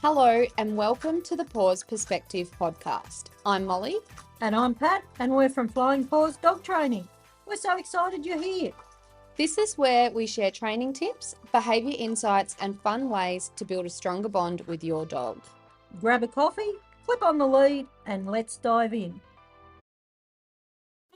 Hello and welcome to the Paws Perspective podcast. I'm Molly. And I'm Pat, and we're from Flying Paws Dog Training. We're so excited you're here. This is where we share training tips, behaviour insights and fun ways to build a stronger bond with your dog. Grab a coffee, flip on the lead, and let's dive in.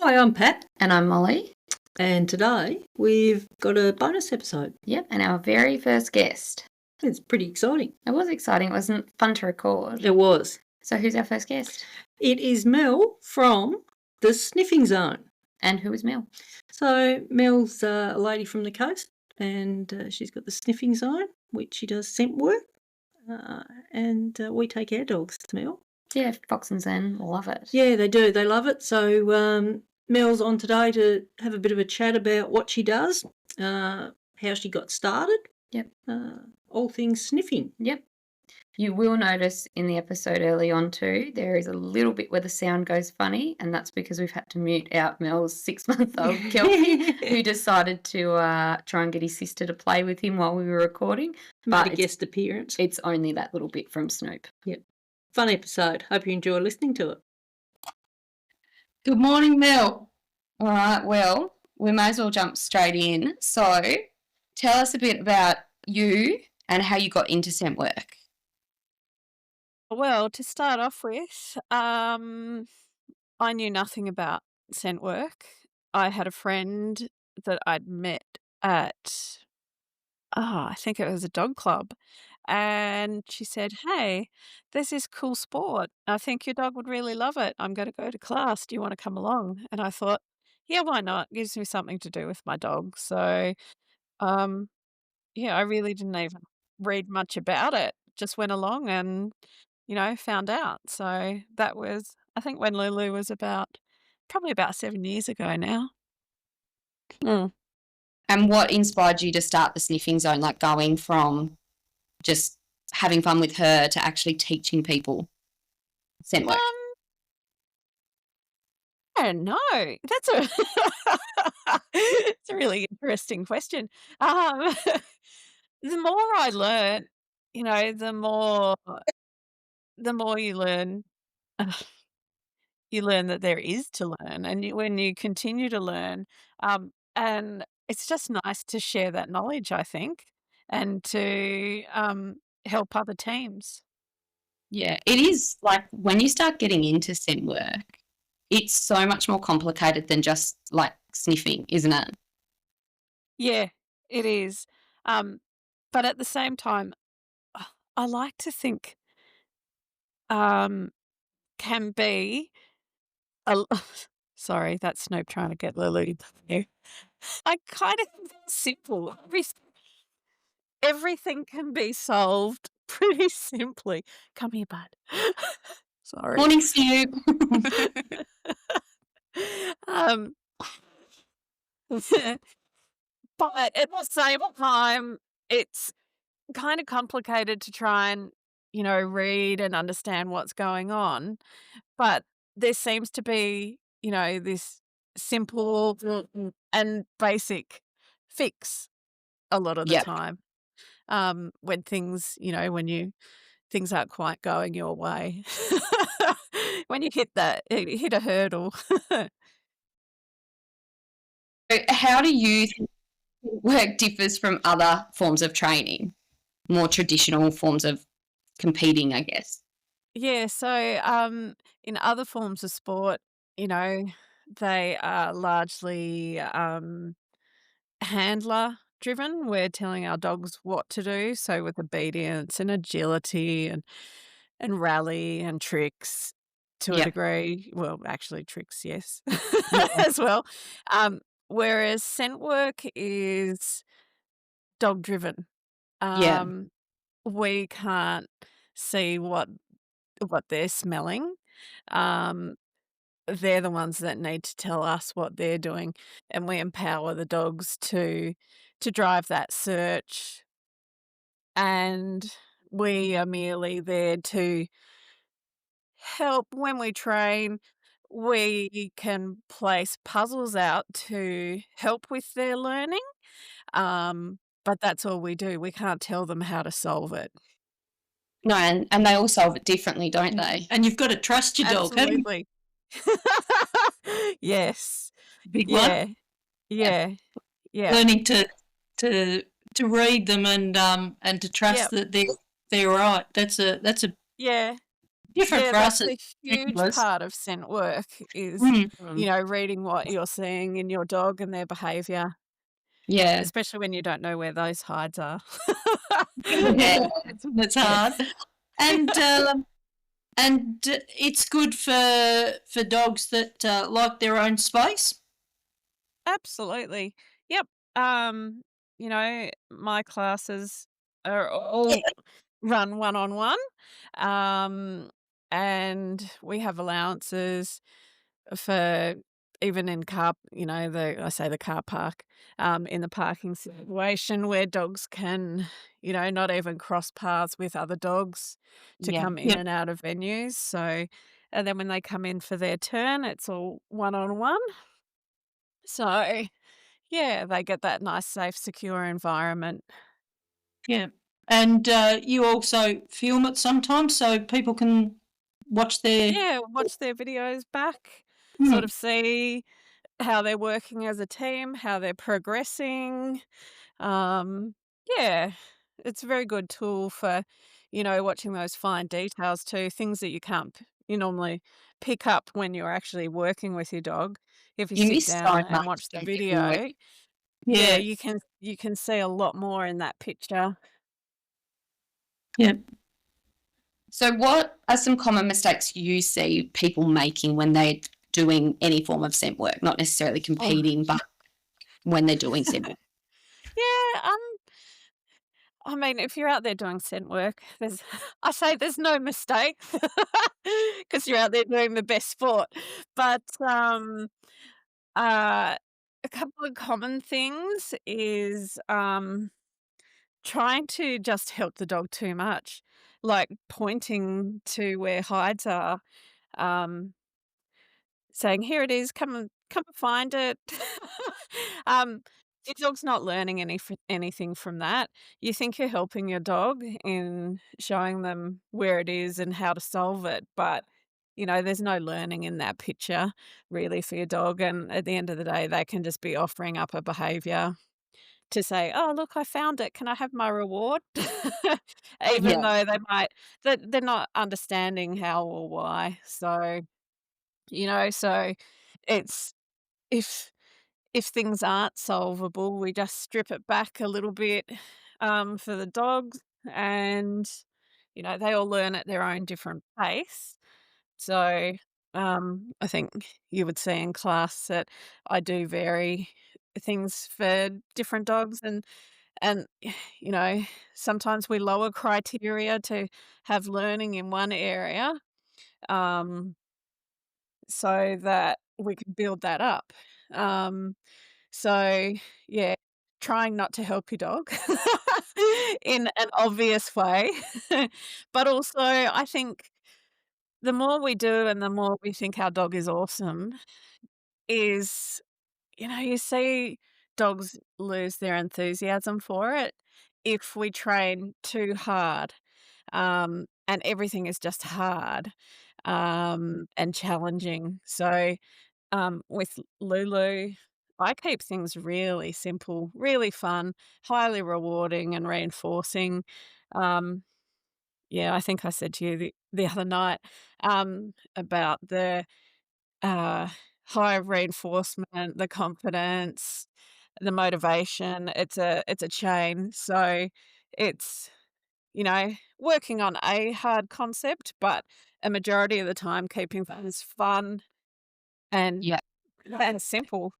Hi, I'm Pat. And I'm Molly. And today we've got a bonus episode. Yep, and our very first guest. It's pretty exciting. It was exciting. It wasn't fun to record. It was. So who's our first guest? It is Mel from the Sniffing Zone. And who is Mel? So Mel's a lady from the coast, and she's got the Sniffing Zone, which she does scent work. And we take our dogs to Mel. Yeah, Fox and Zen love it. Yeah, they do. They love it. So Mel's on today to have a bit of a chat about what she does, how she got started. Yep. All things sniffing. Yep. You will notice in the episode early on too, there is a little bit where the sound goes funny, and that's because we've had to mute out Mel's 6-month-old Kelpie, who decided to try and get his sister to play with him while we were recording. Made a guest appearance. It's only that little bit from Snoop. Yep. Fun episode. Hope you enjoy listening to it. Good morning, Mel. All right, well, we may as well jump straight in. So tell us a bit about you and how you got into scent work. Well, to start off with, I knew nothing about scent work. I had a friend that I'd met at, I think it was a dog club, and she said, "Hey, there's this cool sport. I think your dog would really love it. I'm going to go to class. Do you want to come along?" And I thought, yeah, why not? Gives me something to do with my dog. So, um, yeah, I really didn't even read much about it. Just went along and found out. So that was, I think, when Lulu was probably about 7 years ago now. And what inspired you to start the Sniffing Zone, like going from just having fun with her to actually teaching people scent work? I don't know. It's a really interesting question. The more I learn, the more you learn, you learn that there is to learn, and when you continue to learn, and it's just nice to share that knowledge, I think, and to help other teams. Yeah, it is like when you start getting into scent work, it's so much more complicated than just like sniffing, isn't it? Yeah, it is. But at the same time, I like to think can be a sorry, that's Snoop trying to get Lulu here. I kind of think it's simple. Everything can be solved pretty simply. Come here, bud. Sorry. Morning, Snoop. But at the same time, it's kind of complicated to try and, read and understand what's going on. But there seems to be, this simple and basic fix a lot of the Yep. time. When things, things aren't quite going your way. When you hit a hurdle. So how do you think work differs from other forms of training, more traditional forms of competing, I guess? Yeah, so in other forms of sport, they are largely handler driven. We're telling our dogs what to do. So with obedience and agility and rally and tricks to a Yep. degree. Well, actually tricks, yes, Yeah. as well. Whereas scent work is dog driven. Yeah. We can't see what they're smelling. Um, they're the ones that need to tell us what they're doing, and we empower the dogs to drive that search, and we are merely there to help. When we train, we can place puzzles out to help with their learning, but that's all we do. We can't tell them how to solve it. No, and they all solve it differently, don't they? And you've got to trust your dog, haven't you? Absolutely. Yes. Big one. Yeah. Yeah. Yeah. Learning to read them and to trust Yep. that they're right. That's a Yeah. different Yeah, for us that's as a huge handlers. part of scent work is, Mm. reading what you're seeing in your dog and their behaviour, Yeah. especially when you don't know where those hides are. Yeah. That's hard. And it's good for dogs that like their own space. Absolutely. Yep. My classes are all run one-on-one, um, and we have allowances for even in the car park, in the parking situation where dogs can, not even cross paths with other dogs to Yeah. come in Yep. and out of venues. So, and then when they come in for their turn, it's all one-on-one. So, yeah, they get that nice, safe, secure environment. Yeah. And you also film it sometimes so people can watch their Yeah, watch their videos back, sort Mm. of see how they're working as a team, how they're progressing. Um, yeah, it's a very good tool for, watching those fine details too, things that you normally pick up when you're actually working with your dog. If you You sit miss so down and much, watch the don't you, when you work. video, yeah, Yeah. you can see a lot more in that picture. Yeah. So what are some common mistakes you see people making when they're doing any form of scent work? Not necessarily Oh, competing, but when they're doing scent work. yeah, I mean, if you're out there doing scent work, I say there's no mistake because you're out there doing the best sport. But uh, a couple of common things is trying to just help the dog too much, like pointing to where hides are. Um, Saying, "Here it is, come and find it." Um, your dog's not learning anything from that. You think you're helping your dog in showing them where it is and how to solve it, but, there's no learning in that picture really for your dog, and at the end of the day, they can just be offering up a behavior to say, "Oh, look, I found it. Can I have my reward?" Even Yeah. though they're not understanding how or why. So it's if if things aren't solvable, we just strip it back a little bit, for the dogs and, they all learn at their own different pace. So, I think you would see in class that I do vary things for different dogs and, you know, sometimes we lower criteria to have learning in one area, um so that we can build that up. Um, so yeah, trying not to help your dog in an obvious way. But also I think the more we do and the more we think our dog is awesome is, you see dogs lose their enthusiasm for it if we train too hard. And everything is just hard, and challenging. So, with Lulu, I keep things really simple, really fun, highly rewarding and reinforcing. Um, yeah, I think I said to you the other night, about the, uh, high reinforcement, the confidence, the motivation. It's a chain. So it's, working on a hard concept, but a majority of the time keeping things fun and Yeah. and simple.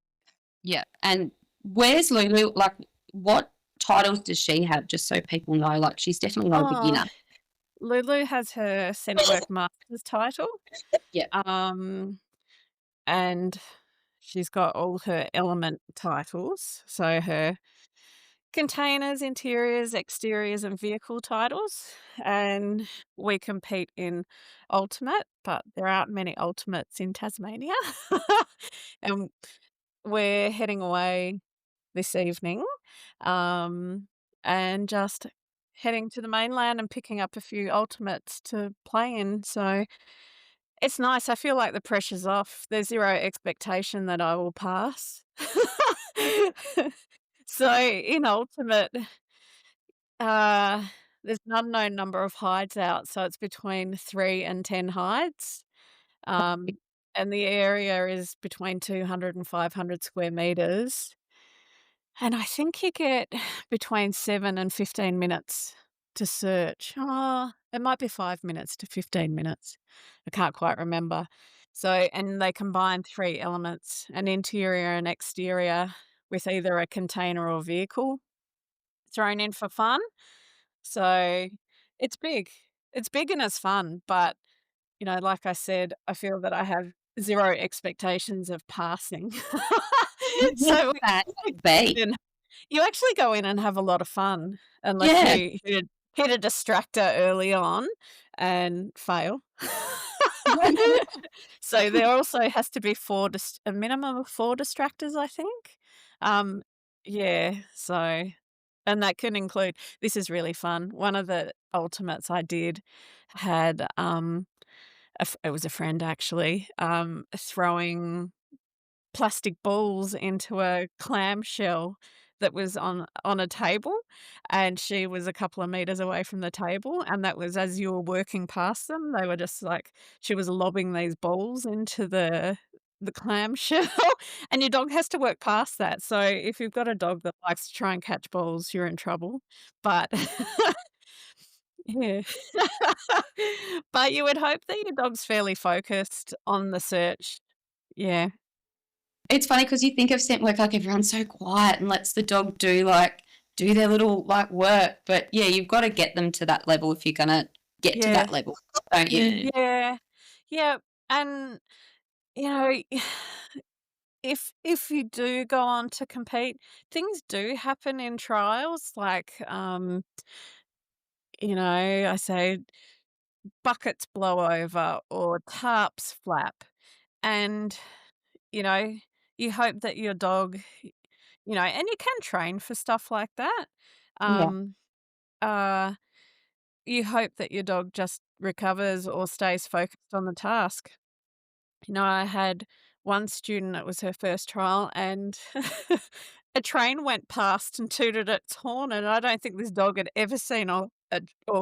Yeah. And where's Lulu? Like, what titles does she have? Just so people know. Like, she's definitely not a Oh, beginner. Lulu has her scent work master's title, Yeah. um, and she's got all her element titles. So her containers, interiors, exteriors, and vehicle titles. And we compete in ultimate, but there aren't many ultimates in Tasmania. And we're heading away this evening, um, and just heading to the mainland and picking up a few ultimates to play in, so it's nice. I feel like the pressure's off. There's 0 expectation that I will pass. So, in ultimate, uh, there's an unknown number of hides out, so it's between 3 and 10 hides, um, and the area is between 200 and 500 square meters. And I think you get between 7 and 15 minutes to search. Oh, it might be 5 minutes to 15 minutes. I can't quite remember. So, and they combine 3 elements, an interior and exterior, with either a container or vehicle thrown in for fun. So it's big. It's big and it's fun, but, like I said, I feel that I have 0 expectations of passing. What's So that we be? you actually go in and have a lot of fun unless Yeah. you hit a distractor early on and fail. So there also has to be a minimum of 4 distractors, I think. Um, yeah, so and that can include this is really fun. One of the ultimates I did had, it was a friend actually, throwing plastic balls into a clamshell that was on a table, and she was a couple of meters away from the table, and that was as you were working past them, they were just like she was lobbing these balls into the clamshell, and your dog has to work past that, so if you've got a dog that likes to try and catch balls, you're in trouble, but yeah. But you would hope that your dog's fairly focused on the search. Yeah. It's funny because you think of scent work, like, everyone's so quiet and lets the dog do their little, work, but, yeah, you've gotta get them to that level if you're gonna get to Yeah. that level, don't you? Yeah. Yeah, and, you know, if you do go on to compete, things do happen in trials, like, I say buckets blow over or tarps flap, and, you know, you hope that your dog, and you can train for stuff like that. Yeah. Um, uh, you hope that your dog just recovers or stays focused on the task. I had one student, it was her first trial, and a train went past and tooted its horn, and I don't think this dog had ever seen or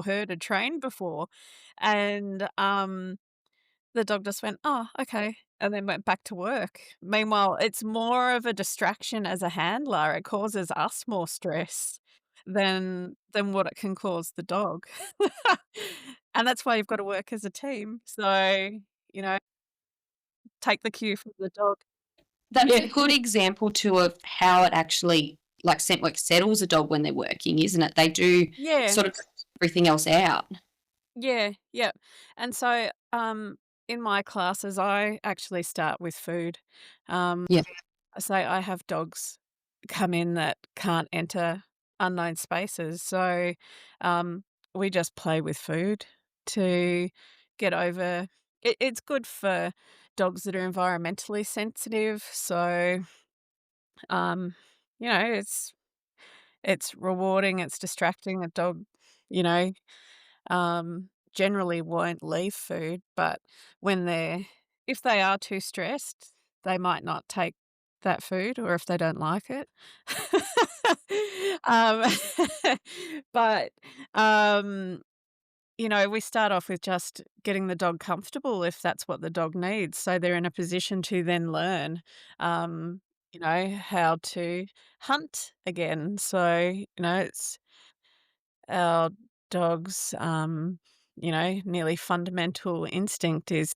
heard a train before. And the dog just went, "Oh, okay," and then went back to work. Meanwhile, it's more of a distraction as a handler. It causes us more stress than what it can cause the dog. And that's why you've got to work as a team. So, you know, take the cue from the dog. That's a Yeah. good example too of how it actually scent work settles a dog when they're working, isn't it? They do Yeah. sort of everything else out. Yeah, yeah. And so, in my classes, I actually start with food. Um, Yeah. I say I have dogs come in that can't enter unknown spaces, so um, we just play with food to get over. It's good for dogs that are environmentally sensitive. So, um, it's rewarding. It's distracting. A dog, you know, generally won't leave food, but if they are too stressed, they might not take that food or if they don't like it. Um, but, um, we start off with just getting the dog comfortable if that's what the dog needs, so they're in a position to then learn, how to hunt again. So, it's our dog's, nearly fundamental instinct is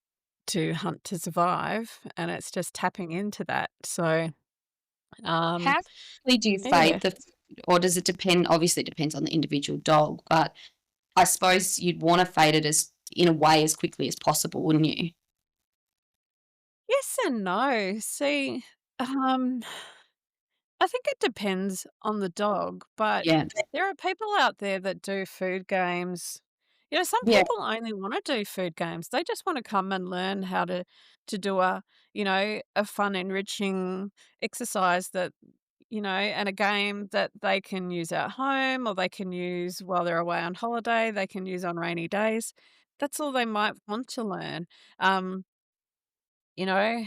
to hunt to survive, and it's just tapping into that. So, um, How quickly do you yeah. fade the food, or does it depend? Obviously, it depends on the individual dog, but I suppose you'd want to fade it as in a way as quickly as possible, wouldn't you? Yes and no. See, um, I think it depends on the dog, but Yeah. there are people out there that do food games. Some Yeah. people only wanna do food games. They just wanna come and learn how to do a fun, enriching exercise that, and a game that they can use at home or they can use while they're away on holiday, they can use on rainy days. That's all they might want to learn. Um, you know,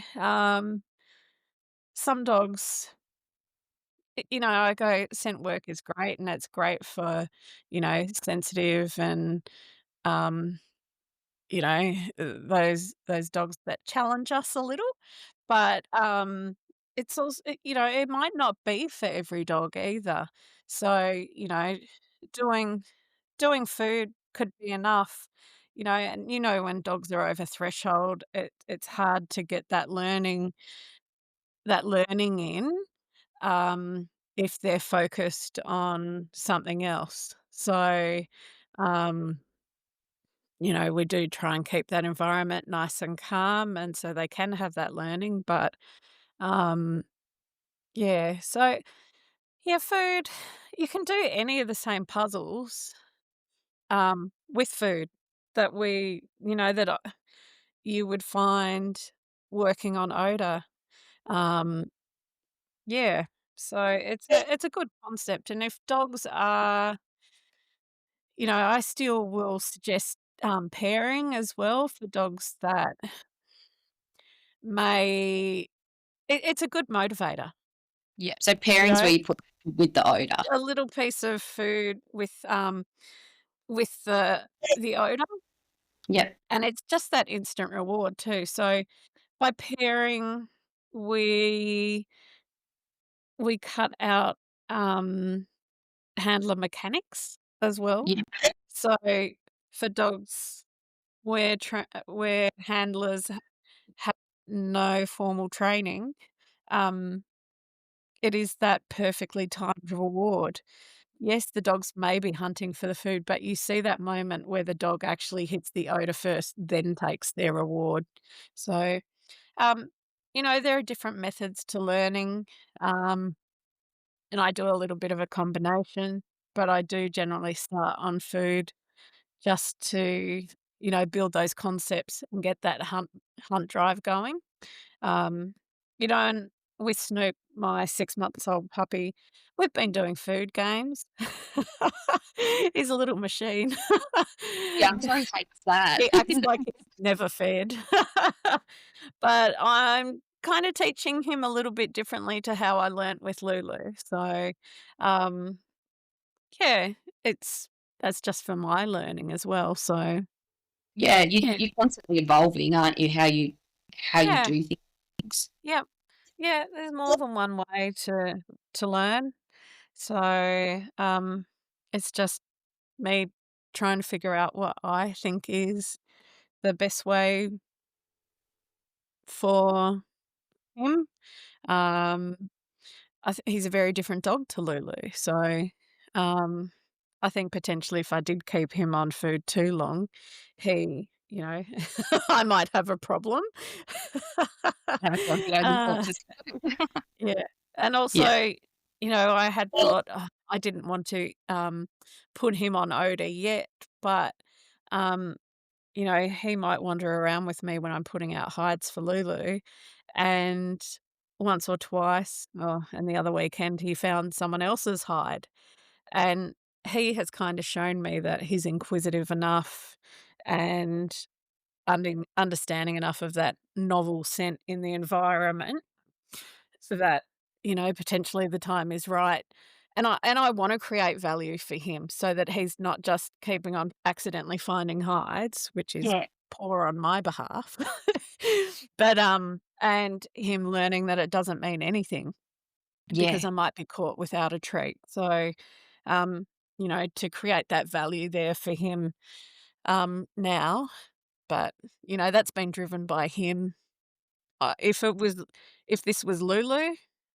some dogs, I go, scent work is great and it's great for, sensitive and, um, those dogs that challenge us a little. But, it's also it might not be for every dog either. So, doing doing food could be enough, and, when dogs are over threshold, it's hard to get that learning in, um, if they're focused on something else. So, um, we do try and keep that environment nice and calm, and so they can have that learning, but, um, yeah, so, yeah, food, you can do any of the same puzzles, with food that you would find working on odor. Um, yeah, so it's a good concept, and if dogs are I still will suggest, pairing as well for dogs that may it's a good motivator, Yeah. So you pairings where know? you put with the odor. A little piece of food with the odor, Yep. and it's just that instant reward too. So by pairing, we we cut out, um, handler mechanics as well. Yep. So for dogs where handlers have no formal training, um, it is that perfectly timed reward. Yes, the dogs may be hunting for the food, but you see that moment where the dog actually hits the odor first, then takes their reward. So, um, there are different methods to learning, um, and I do a little bit of a combination, but I do generally start on food just to, build those concepts and get that hunt drive going. Um, and with Snoop, my 6 months old puppy, we've been doing food games. He's a little machine. Yeah, I'm sorry hates that. He acts like he's never fed. But I'm kinda teaching him a little bit differently to how I learnt with Lulu. So, um, yeah, it's that's just for my learning as well. So, Yeah, yeah. you're constantly evolving, aren't you? How you Yeah. do things. Yep. Yeah, there's more than one way to learn. So, it's just me trying to figure out what I think is the best way for him. Um, he's a very different dog to Lulu, so, um, I think potentially if I did keep him on food too long, I might have a problem. Have a go, yeah, the Uh thoughts as Yeah, and Yeah. also, I had thought, I didn't want to, put him on odor yet, but, um, he might wander around with me when I'm putting out hides for Lulu, and once or twice, and the other weekend, he found someone else's hide, and he has kinda shown me that he's inquisitive enough and understanding enough of that novel scent in the environment so that, potentially the time is right. And I wanna create value for him so that he's not just keeping on accidentally finding hides, which is Yeah. poor on my behalf. But, and him learning that it doesn't mean anything because Yeah. I might be caught without a treat. So, um, to create that value there for him, now, but, that's been driven by him. If this was Lulu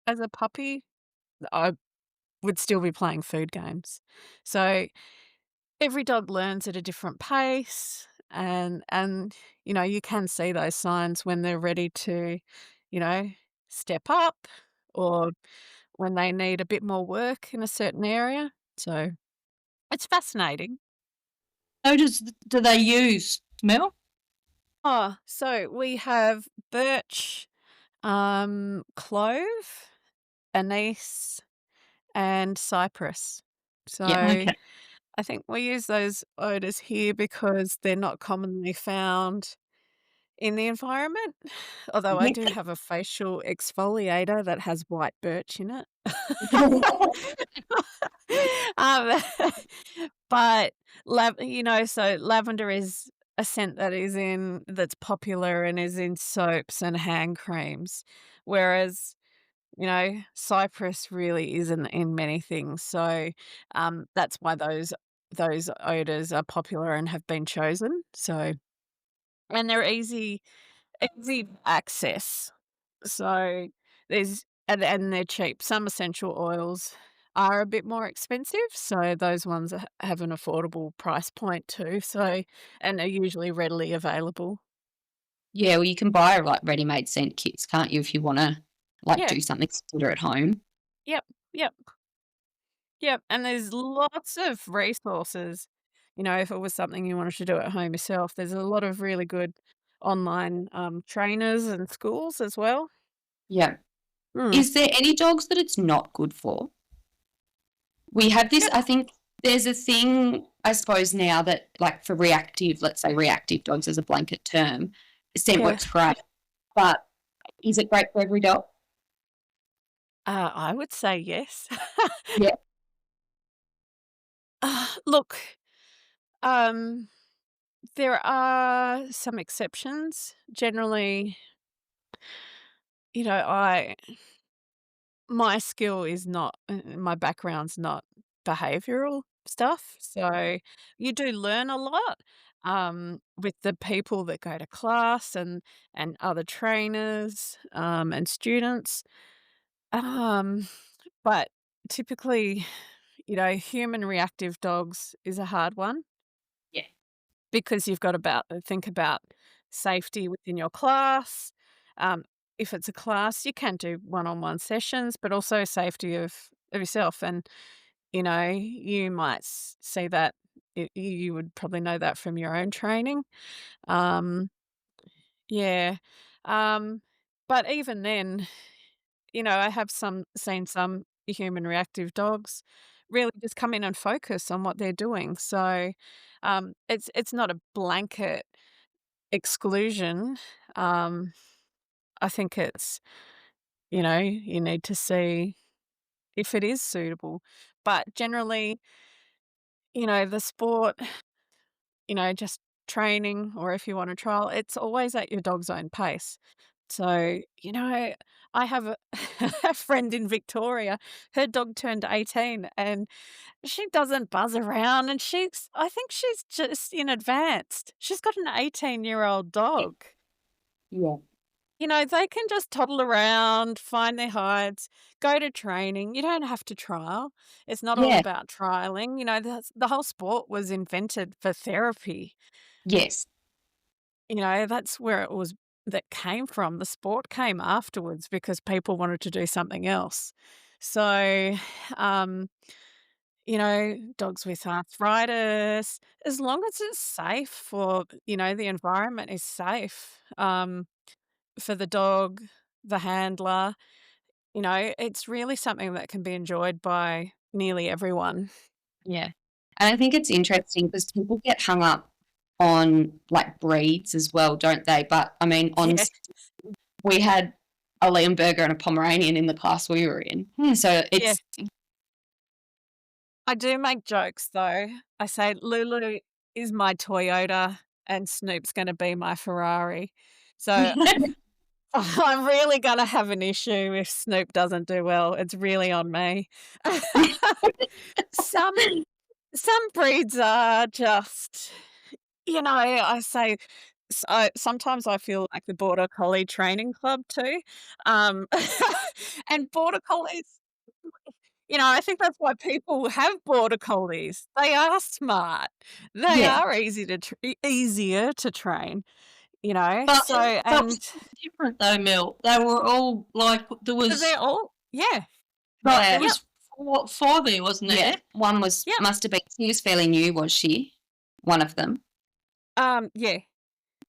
as a puppy, I would still be playing food games. So, every dog learns at a different pace, and, you can see those signs when they're ready to, you know, step up or when they need a bit more work in a certain area. So, it's fascinating. So do they use, Mel? So we have birch, clove. anise, and cypress. So Yeah. Okay. I think we use those odors here because they're not commonly found in the environment. Although I Yeah. do have a facial exfoliator that has white birch in it. Um, but so lavender is a scent that's popular and is in soaps and hand creams, whereas, cypress really isn't in many things. So, that's why those odors are popular and have been chosen. So, and they're easy access. So and they're cheap. Some essential oils are a bit more expensive, so those ones have an affordable price point too. So and are usually readily available. Yeah, well, you can buy, like, ready-made scent kits, can't you, if you wanna, like, Yeah. do something similar at home? Yep. Yep. Yep. And there's lots of resources. If it was something you wanted to do at home yourself, there's a lot of really good online trainers and schools as well. Yeah. Mm. Is there any dogs that it's not good for? We have this, Yep. I think there's a thing, I suppose, now that, like, for reactive, let's say reactive dogs as a blanket term, scent Yeah. works great, but is it great for every dog? I would say yes. Yeah. Look, um, there are some exceptions. Generally, I my skill is not my background's not behavioral stuff, so you do learn a lot, with the people that go to class and other trainers, and students, um, but typically, human reactive dogs is a hard one. Yeah. Because you've got about think about safety within your class. Um, if it's a class, you can do one-on-one sessions, but also safety of yourself. And you might see that you would probably know that from your own training. Um, yeah, um, but even then, I have seen some human reactive dogs really just come in and focus on what they're doing. So it's not a blanket exclusion. Um, I think you need to see if it is suitable. But generally, the sport, just training or if you want to trial, it's always at your dog's own pace. So, I have a friend in Victoria, her dog turned 18 and she doesn't buzz around and I think she's just in advanced. She's got an 18-year-old dog. Yeah. They can just toddle around, find their hides, go to training. You don't have to trial. It's not all Yeah. about trialing. The whole sport was invented for therapy. Yes. That's where that came from. The sport came afterwards because people wanted to do something else. So, um, dogs with arthritis, as long as it's safe the environment is safe, for the dog, the handler, it's really something that can be enjoyed by nearly everyone. Yeah. And I think it's interesting because people get hung up on, like, breeds as well, don't they? But, I mean, Yeah. we had a Leonberger and a Pomeranian in the class we were in. So Yeah. it's I do make jokes though. I say Lulu is my Toyota and Snoop's gonna be my Ferrari. So I'm really gonna have an issue if Snoop doesn't do well. It's really on me. Some some breeds are just, I say sometimes I feel like the Border Collie training club too. Um, and Border Collies, I think that's why people have Border Collies. They are smart. They yeah. are easier to train, But so but and different though, Mel. They were all like there was they're all yeah. there Yeah. Yep. was four there, wasn't Yeah. there? One Yep. must have been, she was fairly new, was she? One of them. Yeah.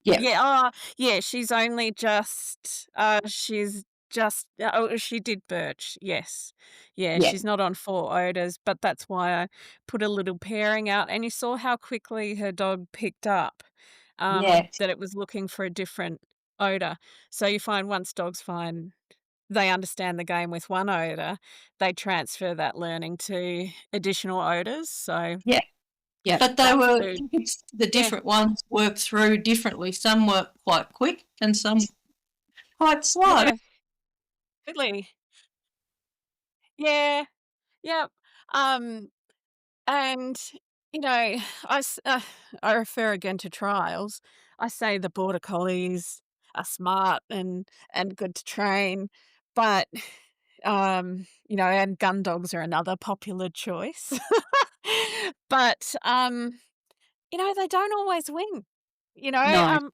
Yeah. Yeah, yeah, she's only just, she's she did birch, yes. Yeah, Yeah. she's not on 4 odors, but that's why I put a little pairing out, and you saw how quickly her dog picked up, Yeah. that it was looking for a different odor. So you find once dogs find they understand the game with one odor, they transfer that learning to additional odors, so Yeah. Yeah. But they that's were, good. the Yeah, different ones work through differently. Some work quite quick and some quite slow. yeah, totally. Yeah, yep, um and, you know, I refer again to trials. I say the border collies are smart and good to train, but, and gun dogs are another popular choice. But, they don't always win. You know, No. um,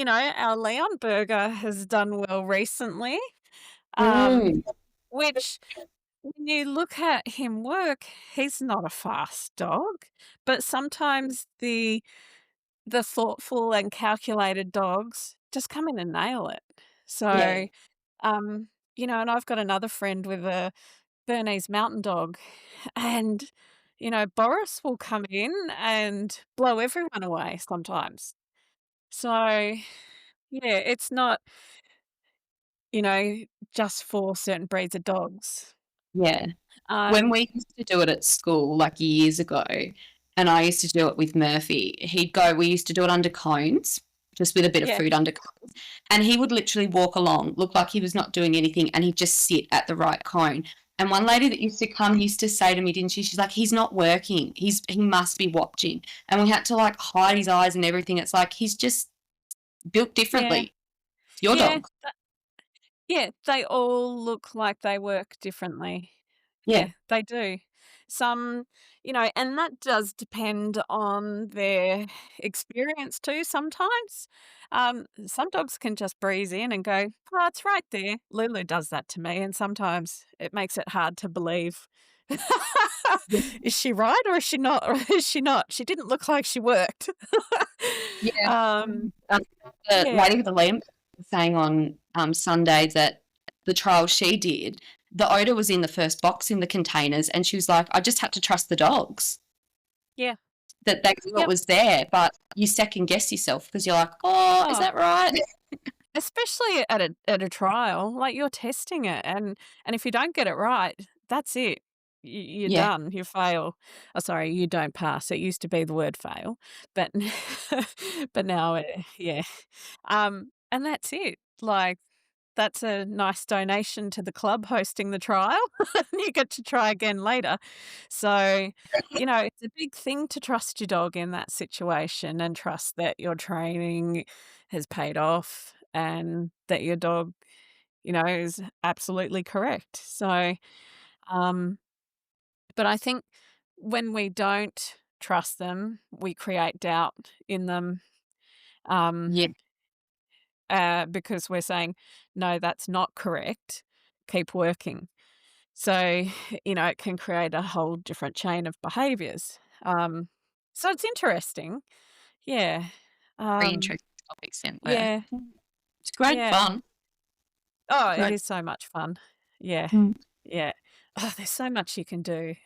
our Leon Burger has done well recently, um, Mm. which when you look at him work, he's not a fast dog, but sometimes the thoughtful and calculated dogs just come in and nail it. Yeah. So, and I've got another friend with a Bernese mountain dog, and Boris will come in and blow everyone away sometimes. So, yeah, it's not, you know, just for certain breeds of dogs. Yeah. When Um, we used to do it at school, like years ago, and I used to do it with Murphy, we used to do it under cones, just with a bit of yeah, food under cones. And he would literally walk along, look like he was not doing anything, and he'd just sit at the right cone. And one lady that used to come used to say to me, didn't she? She's like, he's not working. He must be watching. And we had to like hide his eyes and everything. It's like he's just built yeah, differently. It's your yeah. dog. Yeah, they all look like they work differently. Yeah. Yeah, they do. Some, and that does depend on their experience too sometimes. Some dogs can just breeze in and go, "Oh, it's right there." Lulu does that to me, and sometimes it makes it hard to believe. Yeah. Is she right or is she not? Or is she not? She didn't look like she worked. Yeah. Um, Um, the yeah, lady with the lamp was saying on Sunday that the trial she did, the odor was in the first box in the containers, and she was like, I just had to trust the dogs yeah, that they knew it yep. was there, but you second guess yourself because you're like, oh, is Oh, that right? especially at a trial, like, you're testing it, and if you don't get it right, that's it. You're Yeah. done, you fail. Oh, sorry, you don't pass. It used to be the word fail, but but now yeah. And that's it. Like, that's a nice donation to the club hosting the trial. You get to try again later. So, it's a big thing to trust your dog in that situation and trust that your training has paid off and that your dog, is absolutely correct. So, um, but I think when we don't trust them, we create doubt in them. Um, Yeah. because we're saying, no, that's not correct. Keep working. So, it can create a whole different chain of behaviors. So it's interesting. Yeah. Very Um, interesting topic, Cynthia. yeah. It's great Yeah. fun. Oh, it Great. is so much fun. Yeah. Mm. Yeah. Oh, there's so much you can do.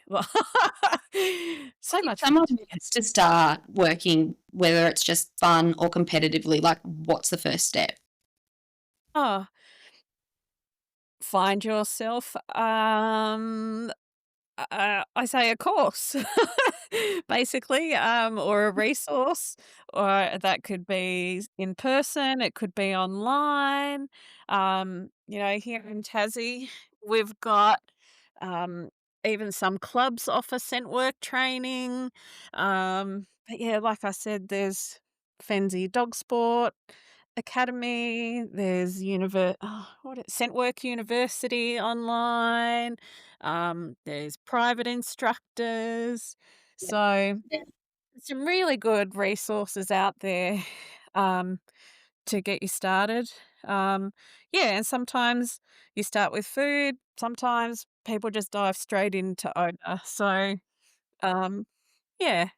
So If much fun someone to get. wants to start working, whether it's just fun or competitively, like what's the first step? Oh, find yourself. I say a course, basically, or a resource, or that could be in person, it could be online. Here in Tassie, we've got um, even some clubs offer scent work training. But yeah, like I said, there's Fenzi Dog Sport Academy. There's Scent Work University online. There's private instructors. So some really good resources out there um, to get you started. Um, yeah, and sometimes you start with food. Sometimes people just dive straight into odor. So um, yeah,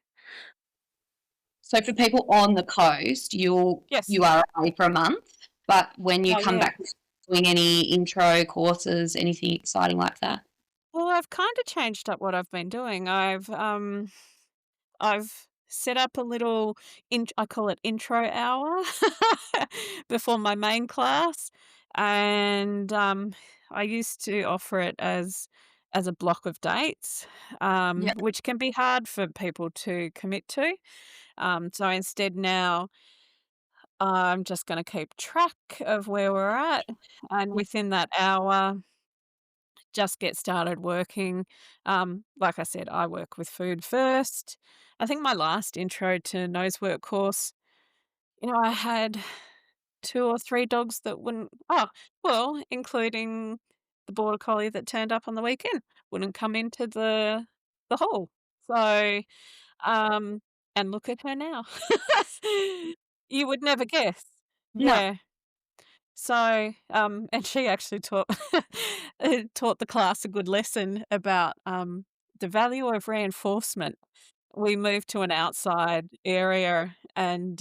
So for people on the coast, yes, you are away for a month, but when you oh come yeah, back, doing any intro courses, anything exciting like that? Well, I've kind of changed up what I've been doing. I've set up a little I call it intro hour before my main class, and I used to offer it as a block of dates, Yep. which can be hard for people to commit to. So instead now I'm just going to keep track of where we're at, and within that hour just get started working. Like I said, I work with food first. I think my last intro to nose work course, I had 2 or 3 dogs that wouldn't including the border collie that turned up on the weekend, wouldn't come into the hall. So, um and look at her now. You would never guess. No. Yeah. So, and she actually taught taught the class a good lesson about, the value of reinforcement. We moved to an outside area and,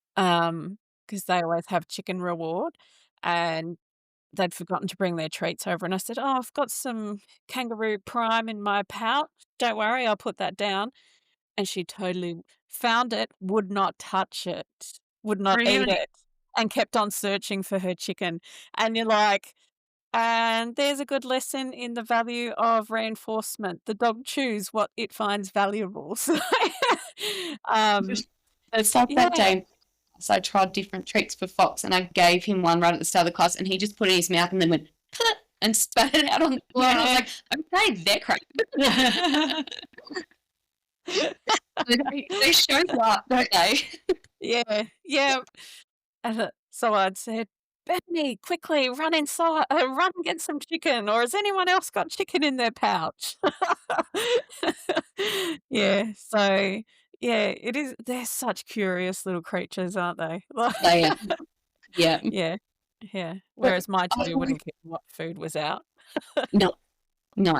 because they always have chicken reward, and they'd forgotten to bring their treats over, and I said, "Oh, I've got some kangaroo prime in my pouch. Don't worry, I'll put that down." And she totally found it, would not touch it, would not eat Really? it, and kept on searching for her chicken. And you're like, and there's a good lesson in the value of reinforcement. The dog chews what it finds valuable. So, um, It's like that yeah, day. So I tried different treats for Fox, and I gave him one right at the start of the class, and he just put it in his mouth and then went and spat it out on the floor. And I was like, okay, they're crap. They show up, don't they? yeah, yeah. So I'd said, "Bethany, quickly run inside, run and get some chicken, or has anyone else got chicken in their pouch?" Yeah, so, yeah, it is they're such curious little creatures, aren't they? Like They are. Yeah. yeah, yeah, But whereas my I 2 will, wouldn't care what food was out. no, no.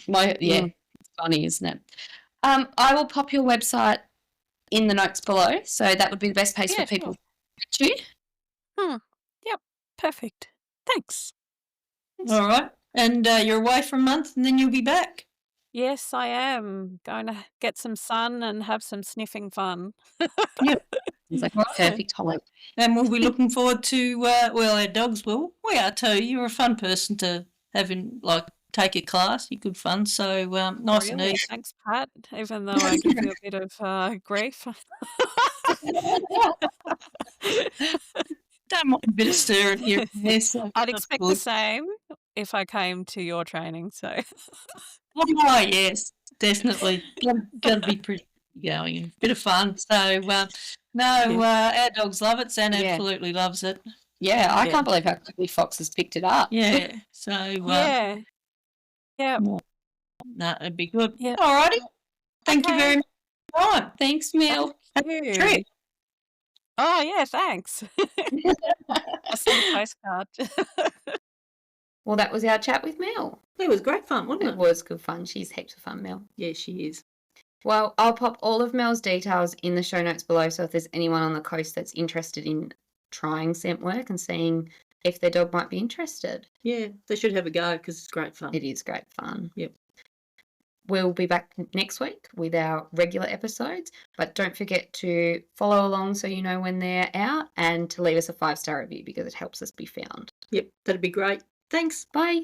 Yeah, Mm, it's funny, isn't it? I will pop your website in the notes below, so that would be the best place for yeah, people sure. to reach you. Hmm, yep, perfect. Thanks. All right. And you're away for a month and then you'll be back. Yes, I am going to get some sun and have some sniffing fun. Yep. It's like perfect holiday. And we'll be looking forward to, well, our dogs will. We are too. You're a fun person to have in, like, take a class. You're good fun. So nice and Really? easy. Thanks, Pat, even though I give you a bit of grief. Don't mind a bit of stir here and there, so I'd that's expect the good. same if I came to your training, so Oh, yes, definitely. Got to be pretty going and bit of fun. So, no, our dogs love it. Zan Yeah. absolutely loves it. Yeah, I Yeah. can't believe how quickly Fox has picked it up. Yeah. So, yeah. Yeah, no, it'd be good. yeah. All righty. Thank you Okay. very much for your time. Thanks, Mel. Have a You. trip. Oh, yeah, thanks. I'll send a postcard. Well, that was our chat with Mel. It was great fun, wasn't It it? was good fun. She's heaps of fun, Mel. Yeah, she is. Well, I'll pop all of Mel's details in the show notes below, so if there's anyone on the coast that's interested in trying scent work and seeing if their dog might be interested. Yeah, they should have a go because it's great fun. It is great fun. Yep. We'll be back next week with our regular episodes, but don't forget to follow along so you know when they're out and to leave us a 5-star review because it helps us be found. Yep, that'd be great. Thanks. Bye.